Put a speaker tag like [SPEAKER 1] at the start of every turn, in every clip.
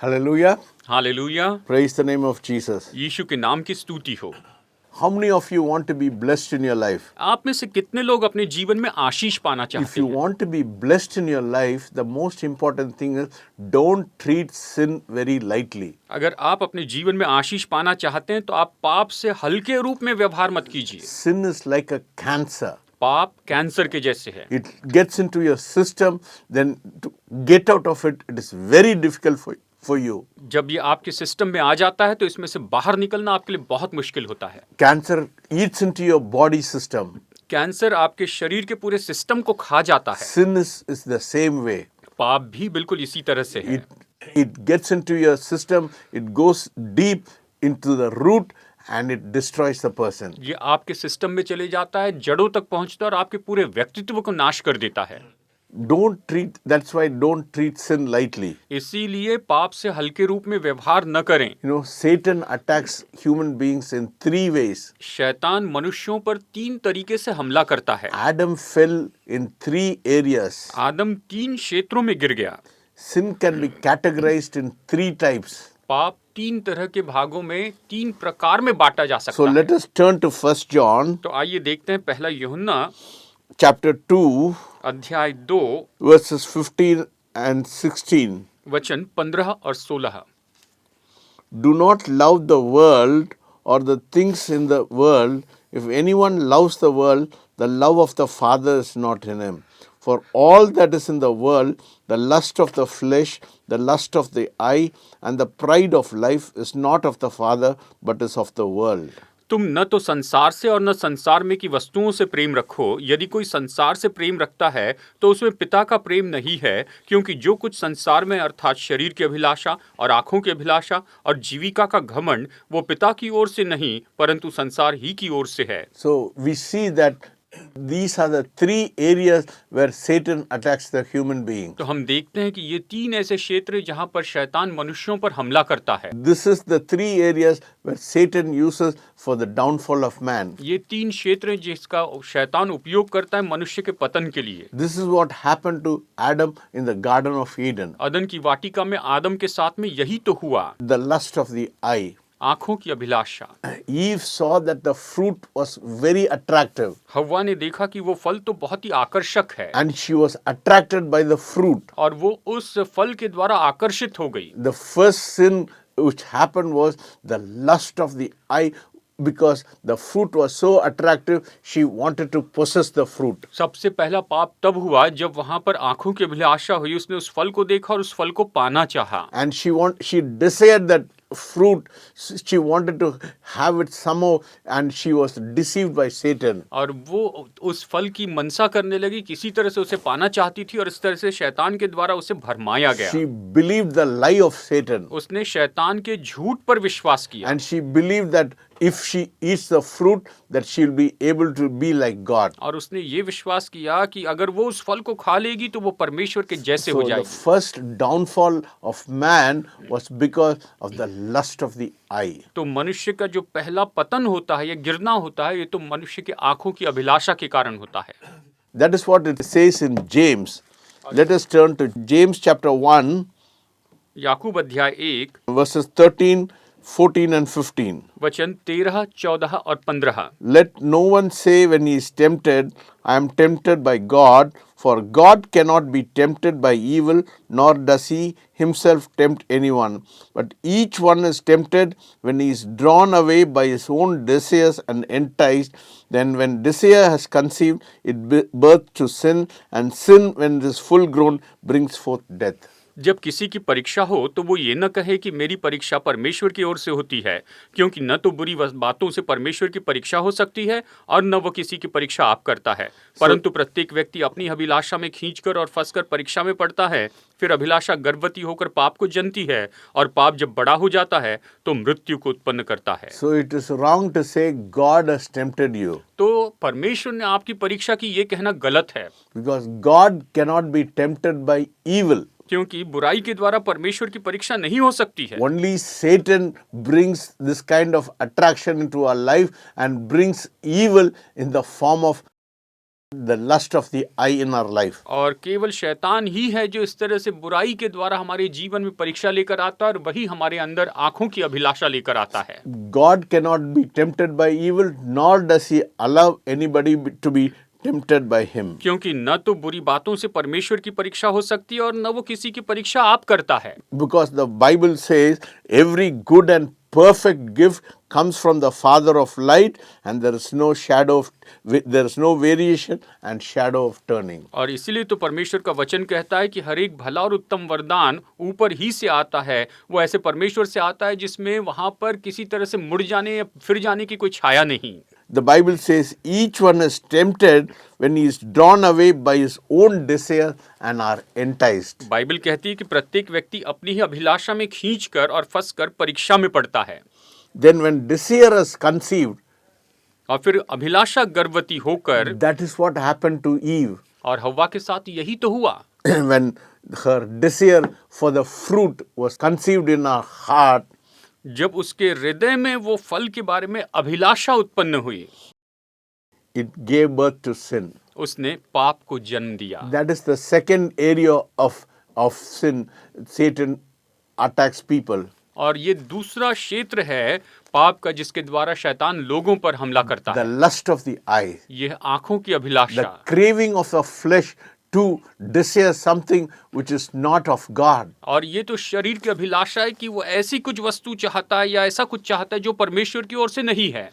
[SPEAKER 1] Hallelujah.
[SPEAKER 2] Hallelujah.
[SPEAKER 1] Praise the name of Jesus.
[SPEAKER 2] यीशु के नाम की स्तुति हो।
[SPEAKER 1] How many of you want to be blessed in your life?
[SPEAKER 2] आप में से कितने लोग अपने जीवन में आशीष पाना
[SPEAKER 1] If
[SPEAKER 2] चाहते
[SPEAKER 1] you
[SPEAKER 2] हैं?
[SPEAKER 1] want to be blessed in your life, the most important thing is don't treat sin very lightly.
[SPEAKER 2] अगर आप अपने जीवन में आशीष पाना चाहते हैं तो आप पाप से हल्के रूप में व्यवहार मत कीजिए।
[SPEAKER 1] Sin is like a cancer.
[SPEAKER 2] पाप कैंसर के जैसे है।
[SPEAKER 1] It gets into your system, then to get out of it, it is very difficult for you.
[SPEAKER 2] जब ये आपके सिस्टम में आ जाता है तो इसमें से बाहर निकलना आपके लिए बहुत मुश्किल होता है।
[SPEAKER 1] Cancer eats into your body system.
[SPEAKER 2] Cancer आपके शरीर के पूरे सिस्टम को खा जाता है।
[SPEAKER 1] Sin is the same way.
[SPEAKER 2] पाप भी बिल्कुल इसी तरह से है।
[SPEAKER 1] It gets into your system, it goes deep into the root and it destroys the person.
[SPEAKER 2] ये आपके सिस्टम में चले जाता है, जड़ों तक पहुंचता है और आपके पूरे व्यक्तित्व को नाश कर देता है।
[SPEAKER 1] That's why don't treat sin lightly.
[SPEAKER 2] इसीलिए पाप से हल्के रूप में व्यवहार न करें।
[SPEAKER 1] You know, Satan attacks human beings in 3 ways.
[SPEAKER 2] शैतान मनुष्यों पर 3 तरीके से हमला करता है।
[SPEAKER 1] Adam fell in 3 areas.
[SPEAKER 2] आदम 3 क्षेत्रों में गिर गया।
[SPEAKER 1] Sin can be categorized in 3 types.
[SPEAKER 2] पाप 3 तरह के भागों में 3 प्रकार में बांटा जा सकता
[SPEAKER 1] So
[SPEAKER 2] है।
[SPEAKER 1] let us turn to 1 John
[SPEAKER 2] तो आइए देखते हैं पहला यूहन्ना
[SPEAKER 1] chapter 2
[SPEAKER 2] अध्याय 2
[SPEAKER 1] verses 15 and 16.
[SPEAKER 2] वचन 15 और 16।
[SPEAKER 1] Do not love the world or the things in the world. If anyone loves the world, the love of the Father is not in him. For all that is in the world, the lust of the flesh, the lust of the eye, and the pride of life is not of the Father, but is of the world.
[SPEAKER 2] तुम न तो संसार से और न संसार में की वस्तुओं से प्रेम रखो। यदि कोई संसार से प्रेम रखता है तो उसमें पिता का प्रेम नहीं है, क्योंकि जो कुछ संसार में अर्थात शरीर की अभिलाषा और आंखों की अभिलाषा और जीविका का घमंड वो पिता की ओर से नहीं परंतु संसार ही की ओर से है।
[SPEAKER 1] So we see that these are the 3 areas where Satan attacks the human being.
[SPEAKER 2] तो हम देखते हैं कि ये 3 ऐसे क्षेत्र हैं जहां पर शैतान मनुष्यों पर हमला करता है।
[SPEAKER 1] This is the 3 areas where Satan uses for the downfall of man.
[SPEAKER 2] ये 3 क्षेत्र हैं जिसका शैतान उपयोग करता है मनुष्य के पतन के लिए।
[SPEAKER 1] This is what happened to Adam in the Garden of Eden.
[SPEAKER 2] अदन की वाटिका में आदम के साथ में यही तो हुआ।
[SPEAKER 1] The lust of the eye.
[SPEAKER 2] आंखों की अभिलाषा।
[SPEAKER 1] Eve saw that the fruit was very attractive
[SPEAKER 2] हव्वा ने देखा कि वो फल तो बहुत ही आकर्षक है
[SPEAKER 1] and she was attracted by the fruit.
[SPEAKER 2] और वो उस फल के द्वारा आकर्षित हो गई।
[SPEAKER 1] The first sin which happened was the lust of the eye, because the fruit was so attractive, she wanted to possess the fruit.
[SPEAKER 2] सबसे पहला पाप तब हुआ जब वहां पर आंखों की अभिलाषा हुई, उसने उस फल को देखा और उस फल को पाना चाहा।
[SPEAKER 1] And she desired that fruit, she wanted to have it somehow, and she was deceived by Satan.
[SPEAKER 2] और वो उस फल की मनसा करने लगी, किसी तरह से उसे पाना चाहती थी और इस तरह से शैतान के द्वारा उसे भरमाया गया।
[SPEAKER 1] She believed the lie of Satan.
[SPEAKER 2] उसने शैतान के झूठ पर विश्वास किया।
[SPEAKER 1] And she believed that if she eats the fruit, that she'll be able to be like God.
[SPEAKER 2] और उसने ये विश्वास किया कि अगर वो उस फल को खा लेगी तो वो परमेश्वर के जैसे हो
[SPEAKER 1] So the
[SPEAKER 2] जाएगी।
[SPEAKER 1] first downfall of man was because of the lust of the eye.
[SPEAKER 2] तो मनुष्य का जो पहला पतन होता है या गिरना होता है, ये तो मनुष्य के आंखों की अभिलाषा के कारण होता है।
[SPEAKER 1] That is what it says in James. Let us turn to James chapter 1,
[SPEAKER 2] याकूब अध्याय 1
[SPEAKER 1] verses 13, 14 and 15.
[SPEAKER 2] वचन 13, 14 और 15।
[SPEAKER 1] Let no one say when he is tempted, I am tempted by God, for God cannot be tempted by evil, nor does he himself tempt anyone. But each one is tempted when he is drawn away by his own desires and enticed. Then when desire has conceived, it birth to sin, and sin, when it is full grown, brings forth death.
[SPEAKER 2] जब किसी की परीक्षा हो तो वो ये न कहे कि मेरी परीक्षा परमेश्वर की ओर से होती है, क्योंकि न तो बुरी बातों से परमेश्वर की परीक्षा हो सकती है और न वो किसी की परीक्षा आप करता है, परंतु प्रत्येक व्यक्ति अपनी अभिलाषा में खींचकर और फंसकर परीक्षा में पड़ता है। फिर अभिलाषा गर्भवती होकर पाप को जनती है और पाप जब बड़ा हो जाता है तो मृत्यु को उत्पन्न करता है।
[SPEAKER 1] So it is wrong to say God has tempted you,
[SPEAKER 2] तो परमेश्वर ने आपकी परीक्षा की ये कहना गलत है,
[SPEAKER 1] because God cannot be tempted by evil.
[SPEAKER 2] क्योंकि बुराई के द्वारा परमेश्वर की परीक्षा नहीं हो सकती है।
[SPEAKER 1] Only Satan brings this kind of attraction into our life and brings evil in the form of the lust of the eye in our life.
[SPEAKER 2] और केवल शैतान ही है जो इस तरह से बुराई के द्वारा हमारे जीवन में परीक्षा लेकर आता है और वही हमारे अंदर आंखों की अभिलाषा लेकर आता है।
[SPEAKER 1] God cannot be tempted by evil, nor does he allow anybody to be tempted by him.
[SPEAKER 2] क्योंकि न तो बुरी बातों से परमेश्वर की परीक्षा हो सकती है और न वो किसी की परीक्षा आप करता है।
[SPEAKER 1] Because the Bible says every good and perfect gift comes from the Father of light, and there is no variation and shadow of turning.
[SPEAKER 2] और इसीलिए तो परमेश्वर का वचन कहता है कि हर एक भला और उत्तम वरदान ऊपर ही से आता है। वो ऐसे परमेश्वर से आता है जिसमें वहां पर किसी तरह से मुड़ जाने या फिर जाने की कोई छाया नहीं।
[SPEAKER 1] The Bible says each one is tempted when he is drawn away by his own desire and are enticed.
[SPEAKER 2] Bible कहती है कि प्रत्येक व्यक्ति अपनी ही अभिलाषा में खींचकर और फंसकर परीक्षा में पड़ता है।
[SPEAKER 1] Then when desire is conceived,
[SPEAKER 2] और फिर अभिलाषा गर्भवती होकर,
[SPEAKER 1] that is what happened to Eve.
[SPEAKER 2] और हव्वा के साथ यही तो हुआ।
[SPEAKER 1] When her desire for the fruit was conceived in her heart,
[SPEAKER 2] जब उसके हृदय में वो फल के बारे में अभिलाषा उत्पन्न हुई,
[SPEAKER 1] it gave birth to sin.
[SPEAKER 2] उसने पाप को जन्म दिया।
[SPEAKER 1] That is the second area of sin. Satan attacks people.
[SPEAKER 2] और ये दूसरा क्षेत्र है पाप का जिसके द्वारा शैतान लोगों पर हमला करता
[SPEAKER 1] The
[SPEAKER 2] है।
[SPEAKER 1] lust of the eye,
[SPEAKER 2] यह आंखों की
[SPEAKER 1] the
[SPEAKER 2] Abhilasha,
[SPEAKER 1] craving of the flesh to desire something which is not of God.
[SPEAKER 2] और ये तो शरीर की अभिलाषा है कि वो ऐसी कुछ वस्तु चाहता है या ऐसा कुछ चाहता है जो परमेश्वर की ओर से नहीं है।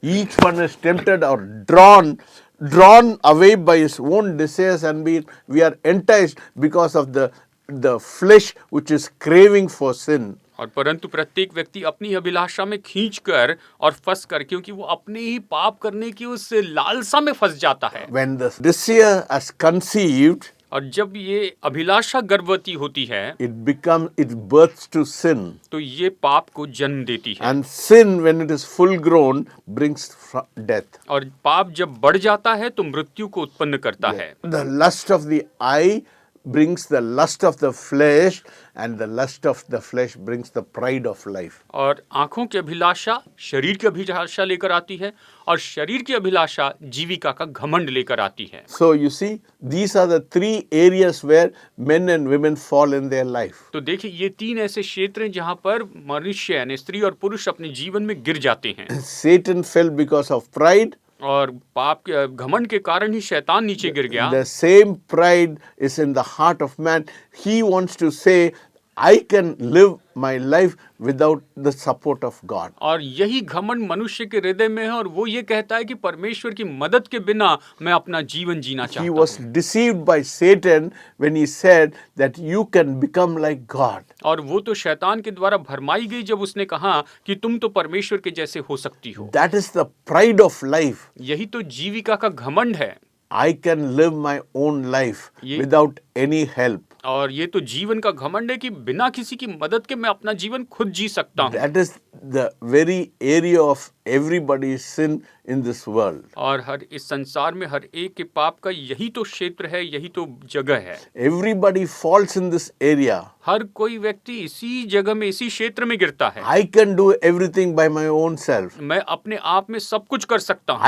[SPEAKER 1] Each one is tempted or drawn away by his own desires, and we are enticed because of the flesh which is craving for sin.
[SPEAKER 2] और परंतु प्रत्येक व्यक्ति अपनी अभिलाषा में खींचकर और फंसकर, क्योंकि वो अपने ही पाप करने की उस लालसा में फंस जाता है।
[SPEAKER 1] When the desire is conceived,
[SPEAKER 2] और जब ये अभिलाषा गर्भवती होती है,
[SPEAKER 1] it births to sin.
[SPEAKER 2] तो ये पाप को जन्म देती है।
[SPEAKER 1] And sin, when it is full grown, brings death.
[SPEAKER 2] और पाप जब बढ़ जाता है तो मृत्यु को उत्पन्न करता है।
[SPEAKER 1] The lust of the eye brings the lust of the flesh, and the lust of the flesh brings the pride of life.
[SPEAKER 2] और आंखों की अभिलाषा शरीर की अभिलाषा लेकर आती है और शरीर की अभिलाषा जीविका का घमंड लेकर आती है।
[SPEAKER 1] So you see, these are the three areas where men and women fall in their life.
[SPEAKER 2] तो देखिए, ये तीन ऐसे क्षेत्र हैं जहां पर मनुष्य यानी स्त्री और पुरुष अपने जीवन में गिर जाते हैं।
[SPEAKER 1] Satan fell because of pride.
[SPEAKER 2] और पाप के घमंड के कारण ही शैतान नीचे गिर गया।
[SPEAKER 1] The same pride is in the heart of man. He wants to say, I can live my life without the support of God.
[SPEAKER 2] और यही घमंड मनुष्य के हृदय में है और वो ये कहता है कि परमेश्वर की मदद के बिना मैं अपना जीवन जीना
[SPEAKER 1] He
[SPEAKER 2] चाहता
[SPEAKER 1] was
[SPEAKER 2] हूँ।
[SPEAKER 1] deceived by Satan when he said that you can become like God.
[SPEAKER 2] और वो तो शैतान के द्वारा भरमाई गई जब उसने कहा कि तुम तो परमेश्वर के जैसे हो सकती हो।
[SPEAKER 1] That is the pride of life.
[SPEAKER 2] यही तो जीविका का घमंड है।
[SPEAKER 1] I can live my own life
[SPEAKER 2] ये-
[SPEAKER 1] without any help.
[SPEAKER 2] और ये तो जीवन का घमंड है कि बिना किसी की मदद के मैं अपना जीवन खुद जी सकता हूँ।
[SPEAKER 1] That is the very area of everybody's sin in this world.
[SPEAKER 2] और हर इस संसार में हर एक के पाप का यही तो क्षेत्र है, यही तो जगह है।
[SPEAKER 1] Everybody falls in this area.
[SPEAKER 2] हर कोई व्यक्ति इसी जगह में, इसी क्षेत्र में गिरता है।
[SPEAKER 1] I can do everything by my own self.
[SPEAKER 2] मैं अपने आप में सब कुछ कर सकता हूँ।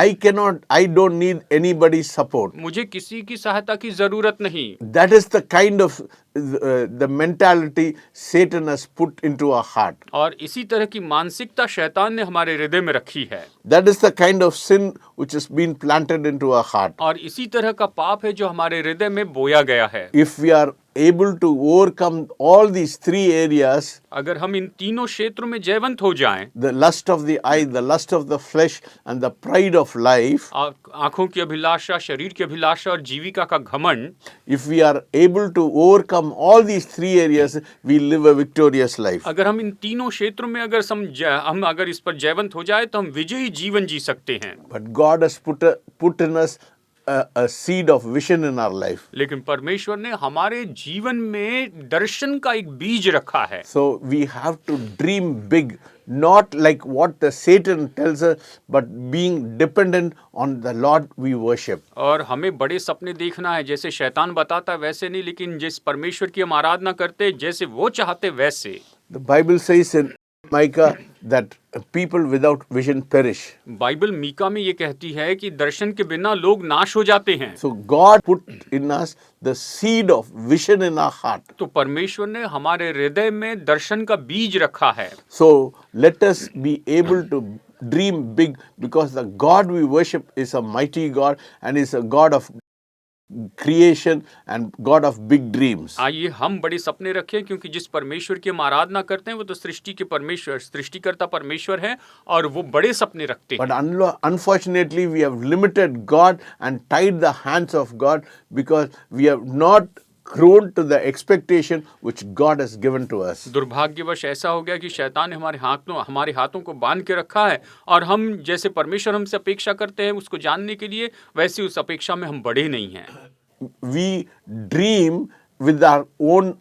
[SPEAKER 1] I don't need anybody's support.
[SPEAKER 2] मुझे किसी की सहायता की जरूरत नहीं।
[SPEAKER 1] That is the kind of the mentality Satan has put into our heart.
[SPEAKER 2] और इसी तरह की मानसिकता शैतान ने हमारे हृदय में रखी है।
[SPEAKER 1] That is the kind of sin which has been planted into our heart.
[SPEAKER 2] और इसी तरह का पाप है जो हमारे हृदय में बोया गया है।
[SPEAKER 1] If we are able to overcome all these three areas,
[SPEAKER 2] अगर हम इन तीनों क्षेत्रों में जयवंत हो जाएं,
[SPEAKER 1] the lust of the eye, the lust of the flesh, and the pride of life,
[SPEAKER 2] आंखों की अभिलाषा, शरीर की अभिलाषा और जीविका का घमंड,
[SPEAKER 1] if we are able to overcome all these three areas, we live a victorious life.
[SPEAKER 2] अगर हम इन तीनों क्षेत्रों में अगर हम अगर इस पर जयवंत हो जाए तो हम विजयी जीवन जी सकते हैं।
[SPEAKER 1] But God has put in us a seed of vision in our life.
[SPEAKER 2] लेकिन परमेश्वर ने हमारे जीवन में दर्शन का एक बीज रखा है।
[SPEAKER 1] So we have to dream big, not like what the Satan tells us, but being dependent on the Lord we worship.
[SPEAKER 2] और हमें बड़े सपने देखना है, जैसे शैतान बताता है वैसे नहीं, लेकिन जिस परमेश्वर की हम आराधना करते हैं जैसे वो चाहते वैसे।
[SPEAKER 1] The Bible says in Micah, that people without vision perish.
[SPEAKER 2] Bible Micah में ये कहती है कि दर्शन के बिना लोग नाश हो जाते हैं।
[SPEAKER 1] So God put in us the seed of vision in our heart.
[SPEAKER 2] तो परमेश्वर ने हमारे हृदय में दर्शन का बीज रखा है।
[SPEAKER 1] So let us be able to dream big, because the God we worship is a mighty God and is a God of creation and God of big dreams.
[SPEAKER 2] आइए हम बड़े सपने रखें, क्योंकि जिस परमेश्वर की हम आराधना करते हैं वो तो सृष्टि के परमेश्वर, सृष्टिकर्ता परमेश्वर है और वो बड़े सपने रखते
[SPEAKER 1] But
[SPEAKER 2] हैं।
[SPEAKER 1] unfortunately, we have limited God and tied the hands of God because we have not grown to the expectation which God has given to us.
[SPEAKER 2] दुर्भाग्यवश ऐसा हो गया कि शैतान ने हमारे हाथों को बांध के रखा है, और हम जैसे परमेश्वर हमसे अपेक्षा करते हैं उसको जानने के लिए, वैसे उस अपेक्षा में हम बढ़े नहीं हैं।
[SPEAKER 1] We dream with our own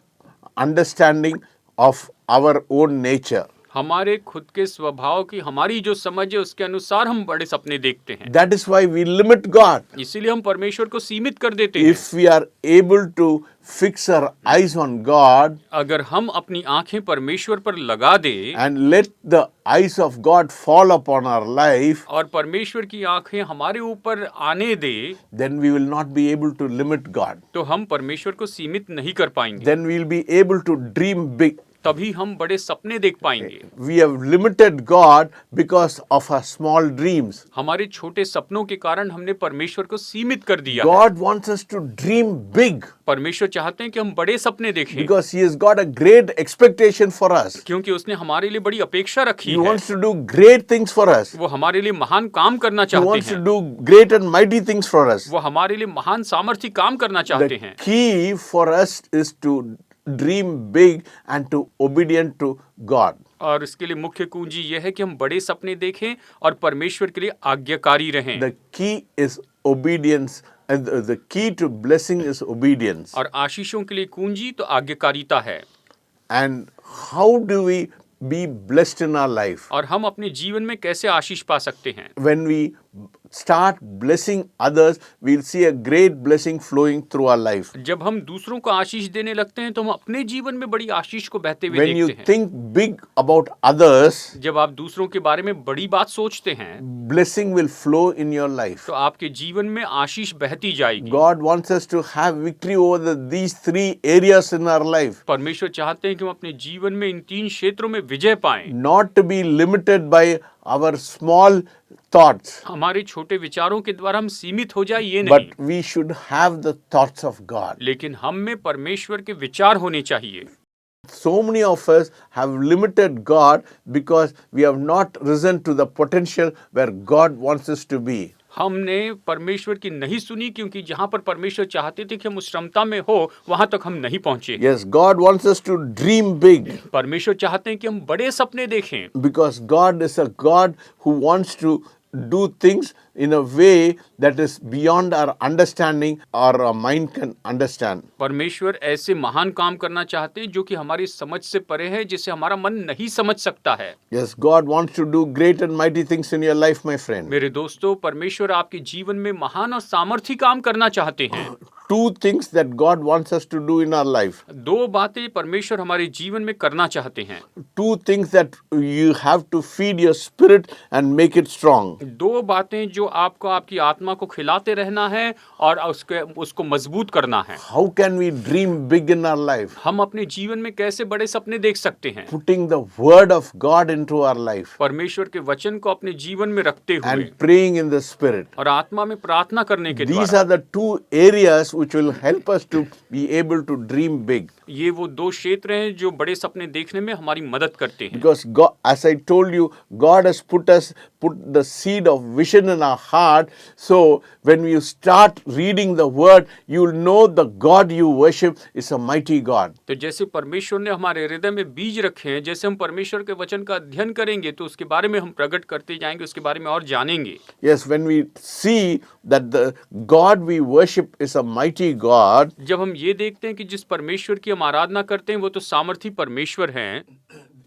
[SPEAKER 1] understanding of our own nature.
[SPEAKER 2] हमारे खुद के स्वभाव की, हमारी जो समझ है उसके अनुसार हम बड़े सपने देखते हैं।
[SPEAKER 1] That is why we limit God.
[SPEAKER 2] इसीलिए हम परमेश्वर को सीमित कर देते हैं।
[SPEAKER 1] If we are able to fix our eyes on God
[SPEAKER 2] अगर हम अपनी आंखें परमेश्वर पर लगा दें
[SPEAKER 1] and let the eyes of God fall upon our life,
[SPEAKER 2] और परमेश्वर की आंखें हमारे ऊपर आने दे,
[SPEAKER 1] then we will not be able to limit God.
[SPEAKER 2] तो हम परमेश्वर को सीमित नहीं कर पाएंगे।
[SPEAKER 1] Then we will be able to dream big.
[SPEAKER 2] तभी हम बड़े सपने देख पाएंगे।
[SPEAKER 1] We have limited God because of our small dreams.
[SPEAKER 2] हमारे छोटे सपनों के कारण हमने परमेश्वर को सीमित कर दिया है।
[SPEAKER 1] God wants us to dream big
[SPEAKER 2] परमेश्वर चाहते हैं कि हम बड़े सपने देखें,
[SPEAKER 1] because He has got a great expectation for us.
[SPEAKER 2] क्योंकि उसने हमारे लिए बड़ी अपेक्षा रखी
[SPEAKER 1] He
[SPEAKER 2] है।
[SPEAKER 1] wants to do great things for us.
[SPEAKER 2] वो हमारे लिए महान काम करना
[SPEAKER 1] He
[SPEAKER 2] चाहते
[SPEAKER 1] wants to
[SPEAKER 2] हैं।
[SPEAKER 1] do great and mighty things for us.
[SPEAKER 2] वो हमारे लिए महान सामर्थ्य काम करना चाहते
[SPEAKER 1] The
[SPEAKER 2] हैं।
[SPEAKER 1] key for us is to dream big and to obedient to God.
[SPEAKER 2] और इसके लिए मुख्य कुंजी यह है कि हम बड़े सपने देखें और परमेश्वर के लिए आज्ञाकारी रहें।
[SPEAKER 1] The key is obedience, and the key to blessing is obedience.
[SPEAKER 2] और आशीषों के लिए कुंजी तो आज्ञाकारिता है।
[SPEAKER 1] And how do we be blessed in our life?
[SPEAKER 2] और हम अपने जीवन में कैसे आशीष पा सकते हैं?
[SPEAKER 1] When we start blessing others, we'll see a great blessing flowing through our life.
[SPEAKER 2] जब हम दूसरों को आशीष देने लगते हैं तो हम अपने जीवन में बड़ी आशीष को बहते हुए
[SPEAKER 1] When you
[SPEAKER 2] देखते हैं।
[SPEAKER 1] think big about others,
[SPEAKER 2] जब आप दूसरों के बारे में बड़ी बात सोचते हैं
[SPEAKER 1] blessing will flow in your life.
[SPEAKER 2] तो आपके जीवन में आशीष बहती जाएगी।
[SPEAKER 1] God wants us to have victory over these three areas in our life,
[SPEAKER 2] परमेश्वर चाहते हैं कि हम अपने जीवन में इन 3 क्षेत्रों में विजय पाएं।
[SPEAKER 1] not to be limited by our small thoughts,
[SPEAKER 2] हमारे छोटे विचारों के द्वारा हम सीमित हो जाए ये
[SPEAKER 1] but
[SPEAKER 2] नहीं,
[SPEAKER 1] we should have the thoughts of God.
[SPEAKER 2] लेकिन हम में परमेश्वर के विचार होने चाहिए।
[SPEAKER 1] So many of us have limited God because we have not risen to the potential where God wants us to be.
[SPEAKER 2] हमने परमेश्वर की नहीं सुनी, क्योंकि जहाँ पर परमेश्वर चाहते थे कि हम उस क्षमता में हो वहां तक हम नहीं पहुंचे।
[SPEAKER 1] Yes, God wants us to dream big
[SPEAKER 2] परमेश्वर चाहते हैं कि हम बड़े सपने देखें,
[SPEAKER 1] because God is a God who wants to do things in a way that is beyond our understanding or our mind can understand.
[SPEAKER 2] परमेश्वर ऐसे महान काम करना चाहते हैं जो कि हमारी समझ से परे है, जिसे हमारा मन नहीं समझ सकता है।
[SPEAKER 1] Yes, God wants to do great and mighty things in your life, my friend.
[SPEAKER 2] मेरे दोस्तों, परमेश्वर आपके जीवन में महान और सामर्थी काम करना चाहते हैं।
[SPEAKER 1] Two things that God wants us to do in our life.
[SPEAKER 2] 2 बातें परमेश्वर हमारे जीवन में करना चाहते हैं।
[SPEAKER 1] Two things that you have to feed your spirit and make it strong.
[SPEAKER 2] 2 बातें जो आपको आपकी आत्मा को खिलाते रहना है और उसको मजबूत करना है।
[SPEAKER 1] How can we dream big in our life?
[SPEAKER 2] हम अपने जीवन में कैसे बड़े सपने देख सकते हैं?
[SPEAKER 1] Putting the word of God into our life
[SPEAKER 2] परमेश्वर के वचन को अपने जीवन में रखते हुए
[SPEAKER 1] and praying in the spirit.
[SPEAKER 2] और आत्मा में प्रार्थना करने के
[SPEAKER 1] These
[SPEAKER 2] द्वारा।
[SPEAKER 1] are the 2 areas which will help us to be able to dream big.
[SPEAKER 2] ये वो 2 क्षेत्र हैं जो बड़े सपने देखने में हमारी मदद करते हैं।
[SPEAKER 1] Because God, as I told you, God has put the seed of vision in our heart. So when you start reading the word, you will know the God you worship is a mighty God.
[SPEAKER 2] तो जैसे परमेश्वर ने हमारे हृदय में बीज रखे हैं, जैसे हम परमेश्वर के वचन का अध्ययन करेंगे तो उसके बारे में हम प्रकट करते जाएंगे, उसके बारे में और जानेंगे।
[SPEAKER 1] Yes, when we see that the God we worship is a mighty God,
[SPEAKER 2] जब हम ये देखते हैं कि जिस परमेश्वर की हम आराधना करते हैं वो तो सामर्थी परमेश्वर हैं,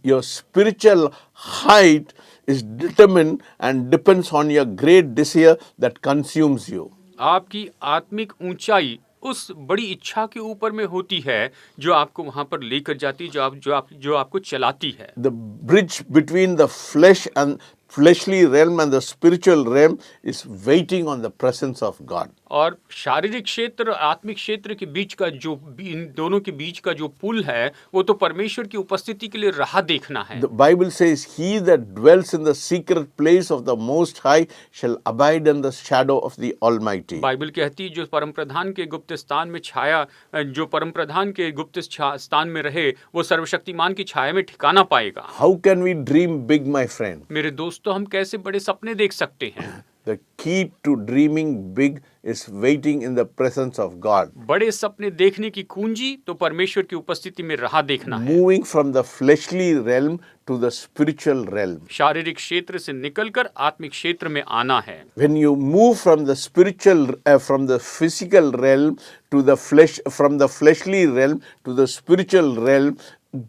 [SPEAKER 1] your spiritual height is determined and depends on your great desire that consumes you.
[SPEAKER 2] आपकी आत्मिक ऊंचाई उस बड़ी इच्छा के ऊपर में होती है जो आपको वहां पर लेकर जाती है, जो आपको चलाती है।
[SPEAKER 1] The bridge between the flesh and fleshly realm and the spiritual realm is waiting on the presence of God.
[SPEAKER 2] और शारीरिक क्षेत्र और आत्मिक क्षेत्र के बीच का इन दोनों के बीच का जो पुल है वो तो परमेश्वर की उपस्थिति के लिए राह देखना है।
[SPEAKER 1] The Bible says, "He that dwells in the secret place of the Most High shall abide in the shadow of the Almighty."
[SPEAKER 2] Bible कहती है जो परमप्रधान के गुप्त स्थान में छाया, जो परमप्रधान के गुप्त स्थान में रहे वो सर्वशक्तिमान की छाया में ठिकाना पाएगा।
[SPEAKER 1] How can we dream big, my friend?
[SPEAKER 2] मेरे दोस्तों, हम कैसे बड़े सपने देख सकते हैं?
[SPEAKER 1] The key to dreaming big is waiting in the presence of God.
[SPEAKER 2] बड़े सपने देखने की कुंजी तो परमेश्वर की उपस्थिति में राह देखना है।
[SPEAKER 1] Moving from the fleshly realm to the spiritual realm.
[SPEAKER 2] शारीरिक क्षेत्र से निकलकर आत्मिक क्षेत्र में आना है।
[SPEAKER 1] When you move from the spiritual, from the physical realm to the flesh, from the fleshly realm to the spiritual realm,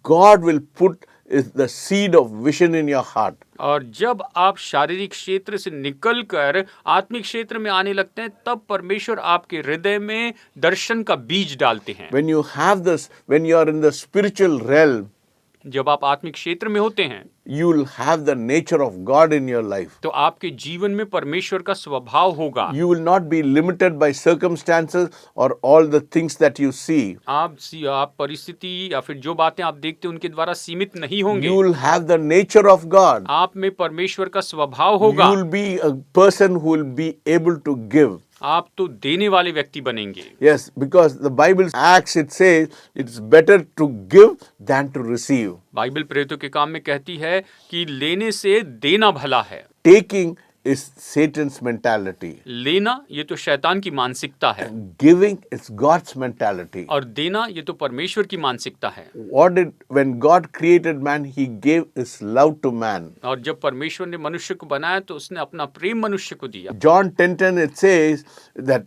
[SPEAKER 1] God will put the seed of vision in your heart.
[SPEAKER 2] और जब आप शारीरिक क्षेत्र से निकलकर आत्मिक क्षेत्र में आने लगते हैं तब परमेश्वर आपके हृदय में दर्शन का बीज डालते हैं।
[SPEAKER 1] When you have this, when you are in the spiritual realm,
[SPEAKER 2] जब आप आत्मिक क्षेत्र में होते हैं
[SPEAKER 1] you will have the nature of God in your life.
[SPEAKER 2] तो आपके जीवन में परमेश्वर का स्वभाव होगा।
[SPEAKER 1] You will not be limited by circumstances or all the things that you see.
[SPEAKER 2] आप परिस्थिति या फिर जो बातें आप देखते हैं उनके द्वारा सीमित नहीं होंगे।
[SPEAKER 1] You will have the nature of God.
[SPEAKER 2] आप में परमेश्वर का स्वभाव होगा।
[SPEAKER 1] You will be a person who will be able to give.
[SPEAKER 2] आप तो देने वाले व्यक्ति बनेंगे।
[SPEAKER 1] Yes, because the Bible Acts, it says it's better to give than to receive.
[SPEAKER 2] Bible प्रेरितों के काम में कहती है कि लेने से देना भला है।
[SPEAKER 1] Taking is Satan's mentality.
[SPEAKER 2] लेना ये तो शैतान की मानसिकता है
[SPEAKER 1] Giving is God's mentality.
[SPEAKER 2] और देना ये तो परमेश्वर की मानसिकता है।
[SPEAKER 1] When God created man, He gave His love to man.
[SPEAKER 2] और जब परमेश्वर ने मनुष्य को बनाया तो उसने अपना प्रेम मनुष्य को दिया।
[SPEAKER 1] John 10:10 it says that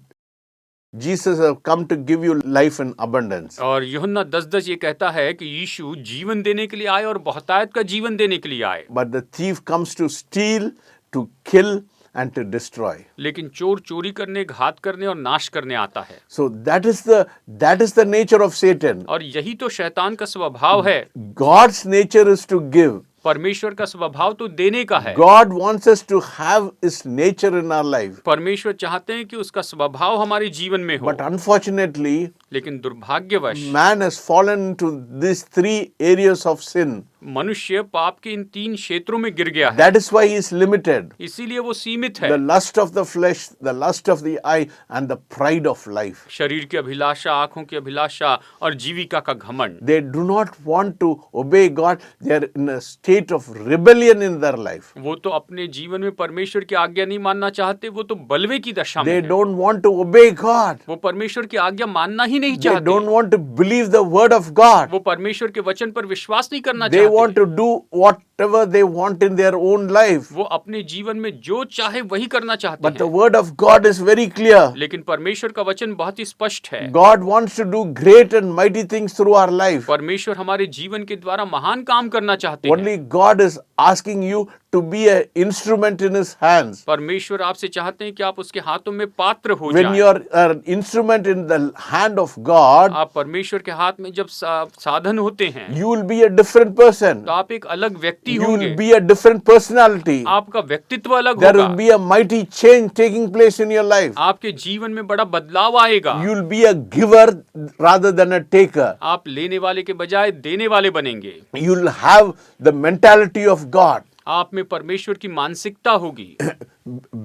[SPEAKER 1] Jesus have come to give you life in abundance.
[SPEAKER 2] और यूहन्ना 10:10 ये कहता है कि यीशु जीवन देने के लिए आए और बहुतायत का जीवन देने के लिए आए।
[SPEAKER 1] But the thief comes to steal, to kill and to destroy.
[SPEAKER 2] लेकिन चोर चोरी करने, घात करने और नाश करने आता है।
[SPEAKER 1] So that is the nature of Satan.
[SPEAKER 2] और यही तो शैतान का स्वभाव है।
[SPEAKER 1] God's nature is to give.
[SPEAKER 2] परमेश्वर का स्वभाव तो देने का है।
[SPEAKER 1] God wants us to have His nature in our life.
[SPEAKER 2] परमेश्वर चाहते हैं कि उसका स्वभाव हमारे जीवन में हो।
[SPEAKER 1] But unfortunately,
[SPEAKER 2] लेकिन दुर्भाग्यवश
[SPEAKER 1] man has fallen into these 3 areas of sin.
[SPEAKER 2] मनुष्य पाप के इन 3 क्षेत्रों में गिर गया है।
[SPEAKER 1] That is why he is limited.
[SPEAKER 2] इसीलिए वो सीमित है।
[SPEAKER 1] The lust of the flesh, the lust of the eye and the pride of life.
[SPEAKER 2] शरीर की अभिलाषा, आंखों की अभिलाषा और जीविका का घमंड।
[SPEAKER 1] They do not want to obey God. They are in a state of rebellion in their life.
[SPEAKER 2] वो तो अपने जीवन में परमेश्वर की आज्ञा नहीं मानना चाहते, वो तो बलवे की दशा में
[SPEAKER 1] They
[SPEAKER 2] हैं।
[SPEAKER 1] don't want to obey God.
[SPEAKER 2] वो परमेश्वर की आज्ञा मानना ही नहीं
[SPEAKER 1] They
[SPEAKER 2] चाहते।
[SPEAKER 1] don't want to believe the word of God.
[SPEAKER 2] वो परमेश्वर के वचन पर विश्वास नहीं करना
[SPEAKER 1] They want
[SPEAKER 2] चाहते।
[SPEAKER 1] to do whatever they want in their own life.
[SPEAKER 2] वो अपने जीवन में जो चाहे वही करना चाहते
[SPEAKER 1] But the
[SPEAKER 2] हैं।
[SPEAKER 1] word of God is very clear.
[SPEAKER 2] लेकिन परमेश्वर का वचन बहुत ही स्पष्ट है।
[SPEAKER 1] God wants to do great and mighty things through our life.
[SPEAKER 2] परमेश्वर हमारे जीवन के द्वारा महान काम करना चाहते हैं।
[SPEAKER 1] Only God is asking you to be an instrument in His hands.
[SPEAKER 2] परमेश्वर आपसे चाहते हैं कि आप उसके हाथों में पात्र हो
[SPEAKER 1] When
[SPEAKER 2] जाएं।
[SPEAKER 1] you are an instrument in the hand of God,
[SPEAKER 2] आप परमेश्वर के हाथ में जब साधन होते हैं
[SPEAKER 1] you will be a different person.
[SPEAKER 2] तो आप एक अलग व्यक्ति
[SPEAKER 1] You
[SPEAKER 2] होंगे।
[SPEAKER 1] will be a different personality.
[SPEAKER 2] आपका व्यक्तित्व अलग
[SPEAKER 1] There
[SPEAKER 2] होगा।
[SPEAKER 1] will be a mighty change taking place in your life.
[SPEAKER 2] आपके जीवन में बड़ा बदलाव आएगा।
[SPEAKER 1] You will be a giver rather than a taker.
[SPEAKER 2] आप लेने वाले के बजाय देने वाले बनेंगे।
[SPEAKER 1] You will have the mentality of God.
[SPEAKER 2] आप में परमेश्वर की मानसिकता होगी।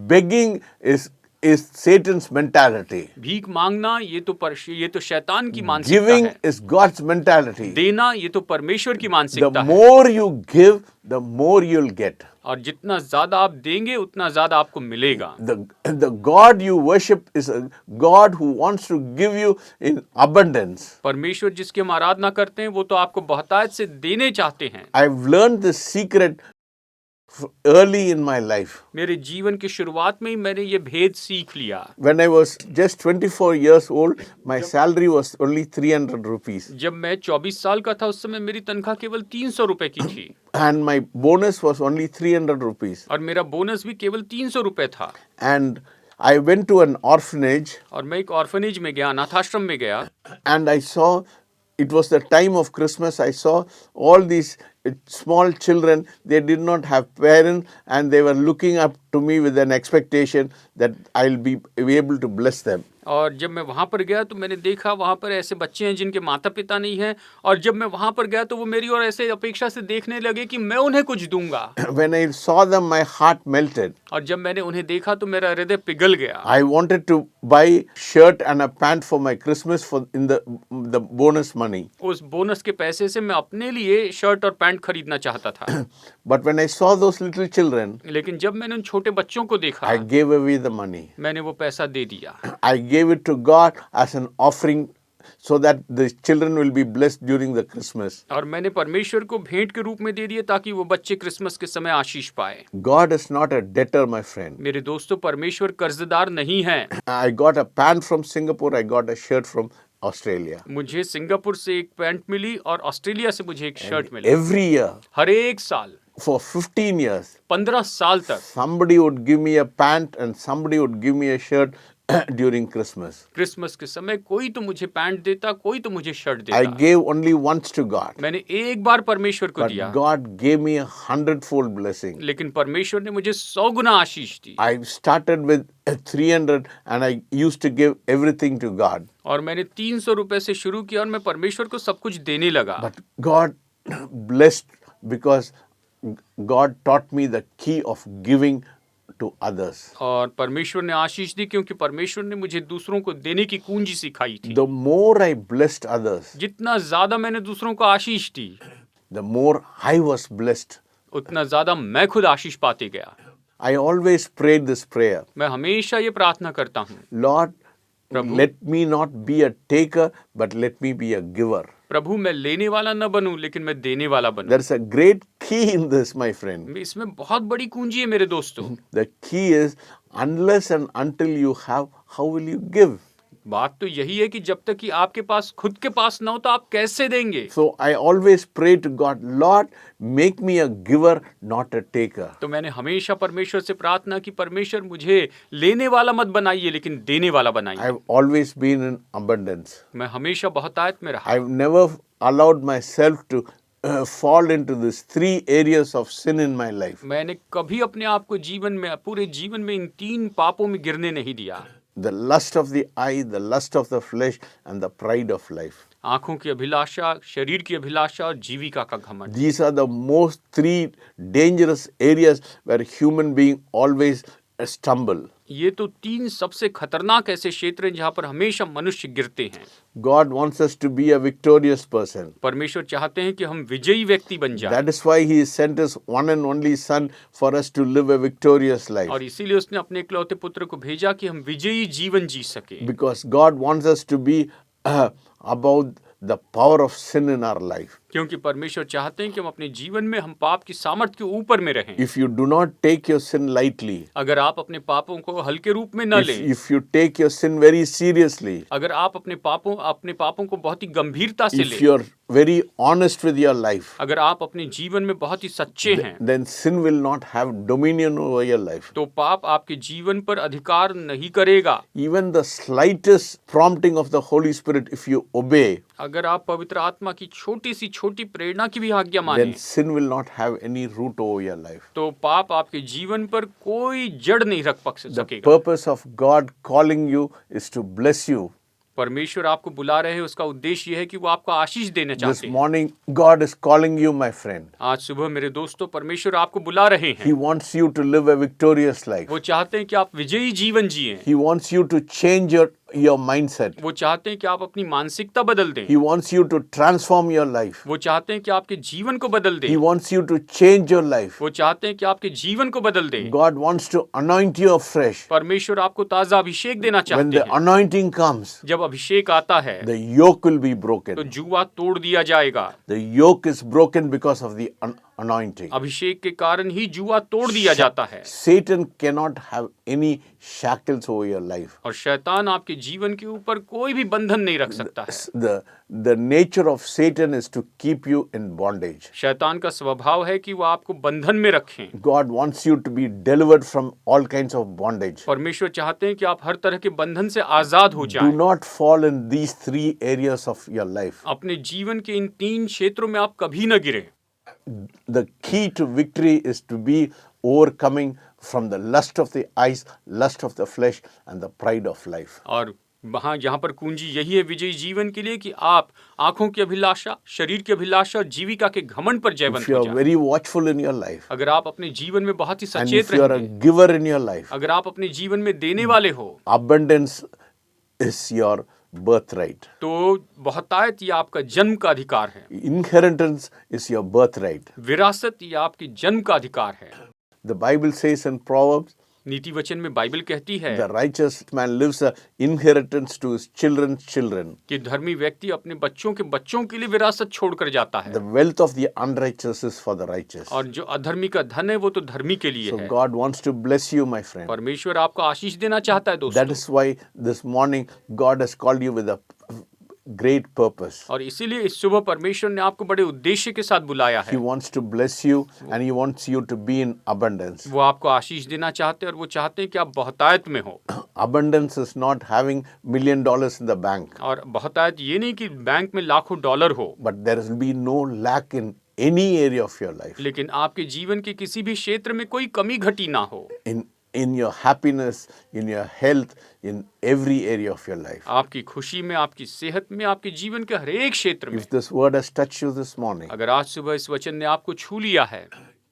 [SPEAKER 1] Begging is Satan's mentality.
[SPEAKER 2] भीख मांगना ये तो शैतान की मानसिकता
[SPEAKER 1] Giving
[SPEAKER 2] है।
[SPEAKER 1] is God's mentality.
[SPEAKER 2] देना ये तो परमेश्वर की
[SPEAKER 1] The
[SPEAKER 2] मानसिकता है।
[SPEAKER 1] more you give, the more you'll get.
[SPEAKER 2] और जितना ज्यादा आप देंगे उतना ज्यादा आपको मिलेगा।
[SPEAKER 1] The God you worship is a God who wants to give you in abundance.
[SPEAKER 2] परमेश्वर जिसकी हम आराधना करते हैं वो तो आपको बहुतायत से देने चाहते हैं।
[SPEAKER 1] I've learned this secret early in my life.
[SPEAKER 2] मेरे जीवन की शुरुआत में ही मैंने ये भेद सीख लिया।
[SPEAKER 1] When I was just 24 years old, my salary was only 300 rupees.
[SPEAKER 2] जब मैं 24 साल का था उस समय मेरी तनख्वाह केवल 300 रुपए की थी।
[SPEAKER 1] And my bonus was only 300 rupees.
[SPEAKER 2] और मेरा बोनस भी केवल 300 रुपए था।
[SPEAKER 1] And I went to an orphanage
[SPEAKER 2] और मैं एक ऑर्फनेज में गया, अनाथाश्रम में गया,
[SPEAKER 1] and I saw it was the time of Christmas. I saw all these small children. They did not have parents and they were looking up to me with an expectation that I'll be able to bless them.
[SPEAKER 2] और जब मैं वहाँ पर गया तो मैंने देखा वहाँ पर ऐसे बच्चे हैं जिनके माता पिता नहीं हैं, और जब मैं वहाँ पर गया तो वो मेरी ओर ऐसे अपेक्षा से देखने लगे कि मैं उन्हें कुछ दूंगा।
[SPEAKER 1] When I saw them, my heart melted.
[SPEAKER 2] और जब मैंने उन्हें देखा तो मेरा हृदय पिघल गया।
[SPEAKER 1] I wanted to buy shirt and a pant for my Christmas for in the bonus money.
[SPEAKER 2] उस बोनस के पैसे से मैं अपने लिए शर्ट और पैंट खरीदना चाहता था।
[SPEAKER 1] But when I saw those little children,
[SPEAKER 2] लेकिन जब मैंने उन छोटे बच्चों को देखा,
[SPEAKER 1] I gave away the money.
[SPEAKER 2] मैंने वो पैसा दे दिया।
[SPEAKER 1] I gave it to God as an offering so that the children will be blessed during the Christmas.
[SPEAKER 2] और मैंने परमेश्वर को भेंट के रूप में दे दिया ताकि वो बच्चे क्रिसमस के समय आशीष पाए।
[SPEAKER 1] God is not a debtor, my friend.
[SPEAKER 2] मेरे दोस्तों, परमेश्वर कर्जदार नहीं है।
[SPEAKER 1] I got a pant from Singapore. I got a shirt from Australia.
[SPEAKER 2] मुझे सिंगापुर से एक पैंट मिली और ऑस्ट्रेलिया से मुझे एक शर्ट मिली।
[SPEAKER 1] Every year,
[SPEAKER 2] हर एक साल
[SPEAKER 1] for 15 years,
[SPEAKER 2] 15 साल तक
[SPEAKER 1] somebody would give me a pant and somebody would give me a shirt during Christmas.
[SPEAKER 2] Christmas के समय कोई तो मुझे पैंट देता, कोई तो मुझे शर्ट
[SPEAKER 1] I
[SPEAKER 2] देता।
[SPEAKER 1] gave only once to God,
[SPEAKER 2] मैंने एक बार परमेश्वर को
[SPEAKER 1] but
[SPEAKER 2] दिया,
[SPEAKER 1] God gave me 100-fold blessing.
[SPEAKER 2] लेकिन परमेश्वर ने मुझे 100 गुना आशीष दी।
[SPEAKER 1] I started with 300 and I used to give everything to God.
[SPEAKER 2] और मैंने 300 रुपए से शुरू किया और मैं परमेश्वर को सब कुछ देने लगा।
[SPEAKER 1] But God blessed because God taught me the key of giving to others.
[SPEAKER 2] और परमेश्वर ने आशीष दी क्योंकि परमेश्वर ने मुझे दूसरों को देने की कुंजी सिखाई थी।
[SPEAKER 1] The more I blessed others,
[SPEAKER 2] जितना ज्यादा मैंने दूसरों को आशीष दी,
[SPEAKER 1] the more I was blessed.
[SPEAKER 2] उतना ज्यादा मैं खुद आशीष पाते गया।
[SPEAKER 1] I always prayed this prayer.
[SPEAKER 2] मैं हमेशा ये प्रार्थना करता हूँ,
[SPEAKER 1] Lord,
[SPEAKER 2] Prabhu,
[SPEAKER 1] let me not be a taker, but let me be a giver.
[SPEAKER 2] प्रभु मैं लेने वाला न बनूं लेकिन मैं देने वाला बनूं।
[SPEAKER 1] There's a great key in this, my friend.
[SPEAKER 2] इसमें बहुत बड़ी कुंजी है मेरे दोस्तों।
[SPEAKER 1] The key is unless and until you have, how will you give?
[SPEAKER 2] बात तो यही है कि जब तक कि आपके पास खुद के पास ना हो तो आप कैसे देंगे।
[SPEAKER 1] So I always pray to God, Lord, make me a giver, not a taker.
[SPEAKER 2] तो मैंने हमेशा परमेश्वर से प्रार्थना की, परमेश्वर मुझे लेने वाला मत बनाइए लेकिन देने वाला बनाइए।
[SPEAKER 1] I've always been in abundance.
[SPEAKER 2] मैं हमेशा बहुतायत में रहा।
[SPEAKER 1] I've never allowed myself to fall into these 3 areas of sin in my life.
[SPEAKER 2] मैंने कभी अपने आप को जीवन में, पूरे जीवन में इन 3 पापों में गिरने नहीं दिया।
[SPEAKER 1] The lust of the eye, the lust of the flesh, and the pride of life.
[SPEAKER 2] आंखों की अभिलाषा, शरीर की अभिलाषा और जीविका का घमंड।
[SPEAKER 1] These are the most 3 dangerous areas where human being always stumble.
[SPEAKER 2] ये तो 3 सबसे खतरनाक ऐसे क्षेत्र हैं जहाँ पर हमेशा मनुष्य गिरते हैं।
[SPEAKER 1] God wants us to be a victorious person.
[SPEAKER 2] परमेश्वर चाहते हैं कि हम विजयी व्यक्ति बन जाएं।
[SPEAKER 1] That is why He sent His one and only Son for us to live a victorious life.
[SPEAKER 2] और इसीलिए उसने अपने इकलौते पुत्र को भेजा कि हम विजयी जीवन जी सके।
[SPEAKER 1] Because God wants us to be about the power of sin in our life.
[SPEAKER 2] क्योंकि परमेश्वर चाहते हैं कि हम अपने जीवन में हम पाप की सामर्थ के ऊपर में रहें।
[SPEAKER 1] If you do not take your sin lightly,
[SPEAKER 2] अगर आप अपने पापों को हल्के रूप में न लें,
[SPEAKER 1] if you take your sin very seriously,
[SPEAKER 2] अगर आप अपने पापों को बहुत ही गंभीरता से
[SPEAKER 1] if
[SPEAKER 2] लें,
[SPEAKER 1] you are very honest with your life,
[SPEAKER 2] अगर आप अपने जीवन में बहुत ही सच्चे हैं,
[SPEAKER 1] then sin will not have dominion over your life.
[SPEAKER 2] तो पाप आपके जीवन पर अधिकार नहीं करेगा।
[SPEAKER 1] Even the slightest prompting of the Holy Spirit, if you obey,
[SPEAKER 2] अगर आप पवित्र आत्मा की छोटी प्रेरणा की भी आज्ञा माने,
[SPEAKER 1] then sin will not have any root over your life.
[SPEAKER 2] तो पाप आपके जीवन पर कोई जड़ नहीं रख
[SPEAKER 1] The
[SPEAKER 2] सकेगा।
[SPEAKER 1] purpose of God calling you is to bless you.
[SPEAKER 2] परमेश्वर आपको बुला रहे हैं, उसका उद्देश्य यह है कि वो आपको आशीष देना
[SPEAKER 1] This
[SPEAKER 2] चाहते हैं।
[SPEAKER 1] morning, God is calling you, my friend.
[SPEAKER 2] आज सुबह मेरे दोस्तों, परमेश्वर आपको बुला रहे
[SPEAKER 1] He
[SPEAKER 2] हैं।
[SPEAKER 1] wants you to live a victorious life.
[SPEAKER 2] वो चाहते हैं कि आप विजयी जीवन जिएं।
[SPEAKER 1] He wants you to change your mindset.
[SPEAKER 2] वो चाहते हैं कि आप अपनी मानसिकता बदल दें।
[SPEAKER 1] He wants you to transform your life.
[SPEAKER 2] वो चाहते हैं कि आपके जीवन को बदल दें।
[SPEAKER 1] He wants you to change your life.
[SPEAKER 2] वो चाहते हैं कि आपके जीवन को बदल दें।
[SPEAKER 1] God wants to anoint you afresh.
[SPEAKER 2] परमेश्वर आपको ताजा अभिषेक देना
[SPEAKER 1] When
[SPEAKER 2] चाहते
[SPEAKER 1] the
[SPEAKER 2] हैं।
[SPEAKER 1] anointing comes,
[SPEAKER 2] जब अभिषेक आता है
[SPEAKER 1] the yoke will be
[SPEAKER 2] तो
[SPEAKER 1] broken.
[SPEAKER 2] जुआ तोड़ दिया जाएगा।
[SPEAKER 1] The yoke is broken because of the anointing.
[SPEAKER 2] अभिषेक के कारण ही जुआ तोड़ दिया जाता है
[SPEAKER 1] Satan cannot have any shackles over your life.
[SPEAKER 2] और शैतान आपके जीवन के ऊपर कोई भी बंधन नहीं रख सकता है।
[SPEAKER 1] The nature of Satan is to keep you in bondage.
[SPEAKER 2] शैतान का स्वभाव है कि वो आपको बंधन में रखें।
[SPEAKER 1] God wants you to be delivered from all kinds of bondage.
[SPEAKER 2] परमेश्वर चाहते हैं कि आप हर तरह के बंधन से आजाद हो
[SPEAKER 1] Do
[SPEAKER 2] जाएं।
[SPEAKER 1] not fall in these three areas of your life.
[SPEAKER 2] अपने जीवन के इन 3 क्षेत्रों में आप कभी न गिरें।
[SPEAKER 1] The key to victory is to be overcoming from the lust of the eyes, lust of the flesh, and the pride of life.
[SPEAKER 2] और वहाँ यहाँ पर कुंजी यही है विजयी जीवन के लिए कि आप आंखों की अभिलाषा, शरीर की अभिलाषा और जीविका के घमंड पर
[SPEAKER 1] If
[SPEAKER 2] जयवंत
[SPEAKER 1] you
[SPEAKER 2] हो
[SPEAKER 1] are
[SPEAKER 2] जाएं।
[SPEAKER 1] very watchful in your life,
[SPEAKER 2] अगर आप अपने जीवन में बहुत ही
[SPEAKER 1] and
[SPEAKER 2] सचेत
[SPEAKER 1] if you are a
[SPEAKER 2] रहेंगे,
[SPEAKER 1] giver in your life,
[SPEAKER 2] अगर आप अपने जीवन में देने वाले हो,
[SPEAKER 1] abundance is your birthright.
[SPEAKER 2] तो बहुतायत ये आपका जन्म का अधिकार है।
[SPEAKER 1] Inheritance is your birthright.
[SPEAKER 2] विरासत ये आपके जन्म का अधिकार है।
[SPEAKER 1] The Bible says in Proverbs,
[SPEAKER 2] नीति वचन में बाइबल कहती है
[SPEAKER 1] the righteous man lives an inheritance to his children's children.
[SPEAKER 2] कि धर्मी व्यक्ति अपने बच्चों के बच्चों के लिए विरासत छोड़कर जाता है
[SPEAKER 1] The wealth of the unrighteous is for the righteous.
[SPEAKER 2] और जो अधर्मी का धन है वो तो धर्मी के लिए
[SPEAKER 1] So
[SPEAKER 2] है।
[SPEAKER 1] God wants to bless you, my friend.
[SPEAKER 2] परमेश्वर आपको आशीष देना चाहता है
[SPEAKER 1] That
[SPEAKER 2] दोस्तों,
[SPEAKER 1] is why this morning God has called you with a great purpose.
[SPEAKER 2] और इसीलिए इस सुबह परमेश्वर ने आपको बड़े उद्देश्य के साथ बुलाया
[SPEAKER 1] He
[SPEAKER 2] है।
[SPEAKER 1] wants to bless you and He wants you to be in abundance.
[SPEAKER 2] वो आपको आशीष देना चाहते हैं और वो चाहते हैं कि आप बहुतायत में हो।
[SPEAKER 1] Abundance is not having $1 million in the bank,
[SPEAKER 2] और बहुतायत ये नहीं कि बैंक में लाखों डॉलर हो,
[SPEAKER 1] but there will be no lack in any area of your life.
[SPEAKER 2] लेकिन आपके जीवन के किसी भी क्षेत्र में कोई कमी घटी ना हो।
[SPEAKER 1] In your happiness, in your health, in every area of your life.
[SPEAKER 2] आपकी खुशी में, आपकी सेहत में, आपके जीवन के हर एक क्षेत्र में।
[SPEAKER 1] If this word has touched you this morning,
[SPEAKER 2] अगर आज सुबह इस वचन ने आपको छू लिया है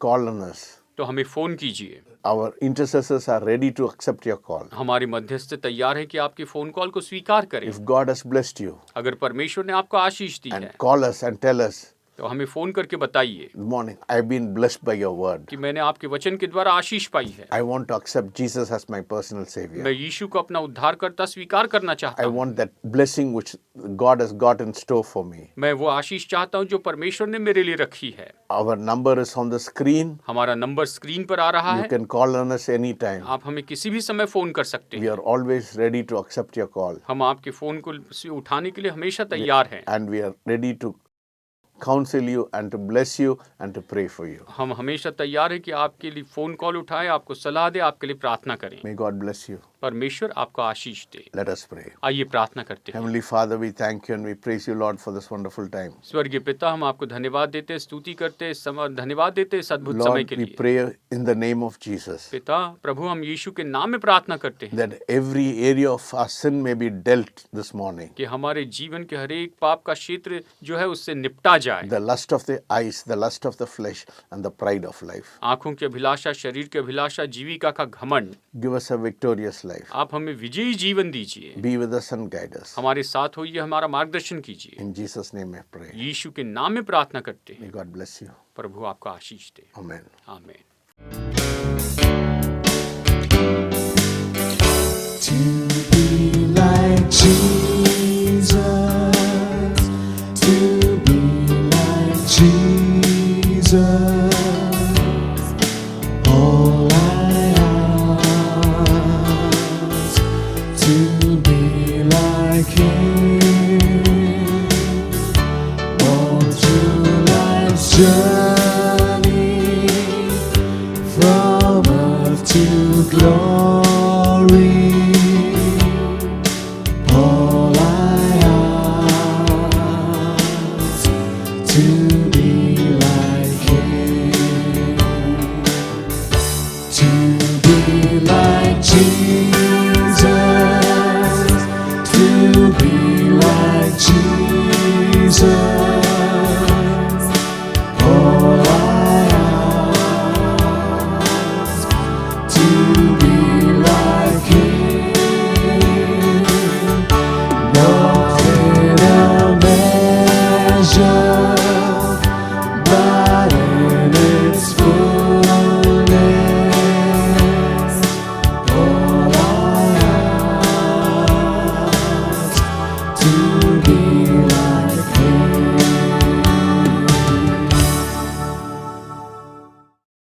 [SPEAKER 1] call on us.
[SPEAKER 2] तो हमें फोन कीजिए।
[SPEAKER 1] Our intercessors are ready to accept your call.
[SPEAKER 2] हमारे मध्यस्थ तैयार हैं कि आपके फोन कॉल को स्वीकार करें।
[SPEAKER 1] If God has blessed you,
[SPEAKER 2] अगर परमेश्वर ने आपको आशीष दी है
[SPEAKER 1] and call us and tell us,
[SPEAKER 2] तो हमें फोन करके बताइए
[SPEAKER 1] good morning, I've been blessed by your word.
[SPEAKER 2] कि मैंने आपके वचन के द्वारा आशीष पाई है।
[SPEAKER 1] I want to accept Jesus as my personal
[SPEAKER 2] मैं
[SPEAKER 1] Savior.
[SPEAKER 2] यीशु को अपना उद्धारकर्ता स्वीकार करना चाहता
[SPEAKER 1] I
[SPEAKER 2] हूँ।
[SPEAKER 1] want that blessing which God has got in store for me.
[SPEAKER 2] मैं वो आशीष चाहता हूँ जो परमेश्वर ने मेरे लिए रखी है।
[SPEAKER 1] Our number is on the screen.
[SPEAKER 2] हमारा नंबर स्क्रीन पर आ रहा
[SPEAKER 1] You
[SPEAKER 2] है।
[SPEAKER 1] can call on us anytime.
[SPEAKER 2] आप हमें किसी भी समय फोन कर सकते
[SPEAKER 1] We
[SPEAKER 2] हैं।
[SPEAKER 1] are always ready to accept your call.
[SPEAKER 2] हम आपके फोन को उठाने के लिए हमेशा तैयार हैं।
[SPEAKER 1] And we are ready to counsel you and to bless you and to pray for you.
[SPEAKER 2] हम हमेशा तैयार हैं कि आपके लिए फोन कॉल उठाएं, आपको सलाह दे, आपके लिए प्रार्थना करें।
[SPEAKER 1] May God bless you.
[SPEAKER 2] परमेश्वर आपको आशीष दे।
[SPEAKER 1] Let us pray.
[SPEAKER 2] आइए प्रार्थना करते हैं।
[SPEAKER 1] Heavenly Father, we thank you and we praise you, Lord, for this wonderful time.
[SPEAKER 2] स्वर्गीय पिता, हम आपको धन्यवाद देते हैं, स्तुति करते हैं, धन्यवाद देते हैं इस अद्भुत समय
[SPEAKER 1] Lord,
[SPEAKER 2] के
[SPEAKER 1] we
[SPEAKER 2] लिए।
[SPEAKER 1] pray in the name of Jesus
[SPEAKER 2] पिता प्रभु, हम यीशु के नाम में प्रार्थना करते हैं
[SPEAKER 1] that every area of our sin may be dealt this morning.
[SPEAKER 2] कि हमारे जीवन के हर एक पाप का क्षेत्र जो है उससे निपटा जाए।
[SPEAKER 1] The lust of the eyes, the lust of the flesh, and the pride of life.
[SPEAKER 2] आंखों की अभिलाषा, शरीर की अभिलाषा, जीविका का घमंड,
[SPEAKER 1] Give us a victorious life.
[SPEAKER 2] आप हमें विजयी जीवन दीजिए।
[SPEAKER 1] Be with us and guide us.
[SPEAKER 2] हमारे साथ होइए, हमारा मार्गदर्शन कीजिए।
[SPEAKER 1] In Jesus' name I pray.
[SPEAKER 2] यीशु के नाम में प्रार्थना करते हैं।
[SPEAKER 1] May God bless you.
[SPEAKER 2] प्रभु आपको आशीष दे।
[SPEAKER 1] Amen.
[SPEAKER 2] आमीन।
[SPEAKER 3] To be like Jesus, to be like Jesus, all I ask, to be like Him, all through life's journey.